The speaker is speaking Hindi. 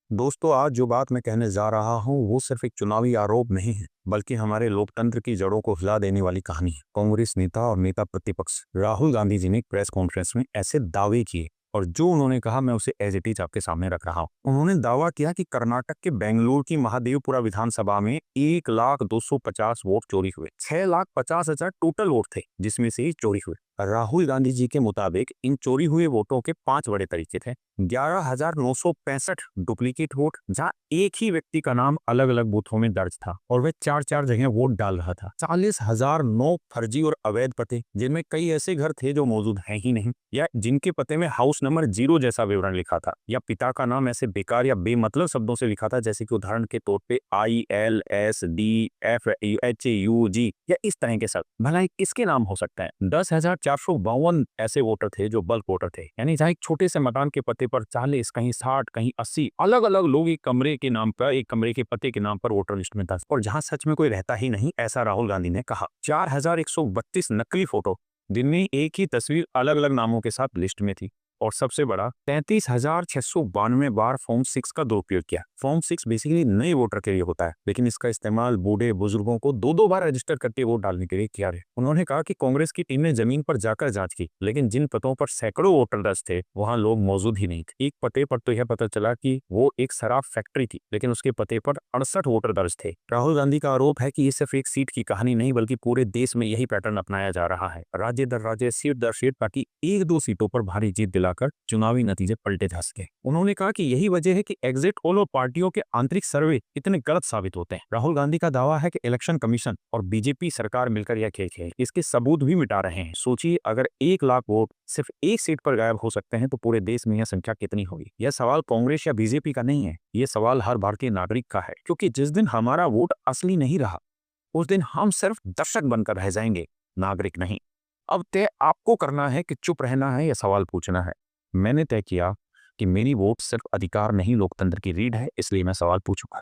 दोस्तों, आज जो बात मैं कहने जा रहा हूँ वो सिर्फ एक चुनावी आरोप नहीं है, बल्कि हमारे लोकतंत्र की जड़ों को हिला देने वाली कहानी है। कांग्रेस नेता और नेता प्रतिपक्ष राहुल गांधी जी ने एक प्रेस कॉन्फ्रेंस में ऐसे दावे किए और जो उन्होंने कहा मैं उसे एज इट इज आपके सामने रख रहा हूँ। उन्होंने दावा किया कि कर्नाटक के बेंगलुरु की महादेवपुरा विधानसभा में 1,250 वोट चोरी हुए। 6,50,000 टोटल वोट थे जिसमें से ही चोरी हुए। राहुल गांधी जी के मुताबिक इन चोरी हुए वोटों के 5 बड़े तरीके थे। 11,965 डुप्लीकेट वोट, जहां एक ही व्यक्ति का नाम अलग अलग बूथों में दर्ज था और वह 4-4 जगह वोट डाल रहा था। 40,009 फर्जी और अवैध पते, जिनमें कई ऐसे घर थे जो मौजूद हैं ही नहीं, या जिनके पते में हाउस नंबर 0 जैसा विवरण लिखा था, या पिता का नाम ऐसे बेकार या बेमतलब शब्दों से लिखा था, जैसे कि उदाहरण के तौर पे ILSDFHAUG या इस तरह के शब्द। भला किसके नाम हो सकता है? 10,452 ऐसे वोटर थे जो बल्क वोटर थे, यानी जहां एक छोटे से मकान के पते पर 40, कहीं 60, कहीं 80 अलग अलग लोग एक कमरे के नाम पर, एक कमरे के पते के नाम पर वोटर लिस्ट में था, और जहां सच में कोई रहता ही नहीं, ऐसा राहुल गांधी ने कहा। 4,132 नकली फोटो, जिनमें एक ही तस्वीर अलग अलग नामों के साथ लिस्ट में थी। और सबसे बड़ा 33,692 बार फॉर्म 6 का दुरुपयोग किया। फॉर्म 6 बेसिकली नए वोटर के लिए होता है, लेकिन इसका इस्तेमाल बूढ़े बुजुर्गों को 2-2 बार रजिस्टर करके वोट डालने के लिए किया है। उन्होंने कहा कि कांग्रेस की टीम ने जमीन पर जाकर जांच की, लेकिन जिन पतों पर सैकड़ों वोटर दर्ज थे वहां लोग मौजूद ही नहीं थे। एक पते पर तो यह पता चला कि वो एक शराब फैक्ट्री थी, लेकिन उसके पते पर 68 वोटर दर्ज थे। राहुल गांधी का आरोप है कि ये सिर्फ एक सीट की कहानी नहीं, बल्कि पूरे देश में यही पैटर्न अपनाया जा रहा है। राज्य दर राज्य, सीट दर सीट, ताकि 1-2 सीटों पर भारी जीत दिलाकर चुनावी नतीजे पलटे जा सके। उन्होंने कहा कि यही वजह है कि एग्जिट पोल और पार्टियों के आंतरिक सर्वे इतने गलत साबित होते हैं। राहुल गांधी का दावा है कि इलेक्शन कमीशन और बीजेपी सरकार मिलकर यह खेल खेल इसके सबूत भी मिटा रहे हैं। सोचिए, अगर 1 लाख वोट सिर्फ एक सीट पर गायब हो सकते हैं तो पूरे देश में यह संख्या कितनी होगी। यह सवाल कांग्रेस या बीजेपी का नहीं है, यह सवाल हर भारतीय नागरिक का है, क्योंकि जिस दिन हमारा वोट असली नहीं रहा, उस दिन हम सिर्फ दर्शक बनकर रह जाएंगे, नागरिक नहीं। अब तय आपको करना है कि चुप रहना है या सवाल पूछना है। मैंने तय किया कि मेरी वोट सिर्फ अधिकार नहीं, लोकतंत्र की रीढ़ है, इसलिए मैं सवाल पूछूंगा।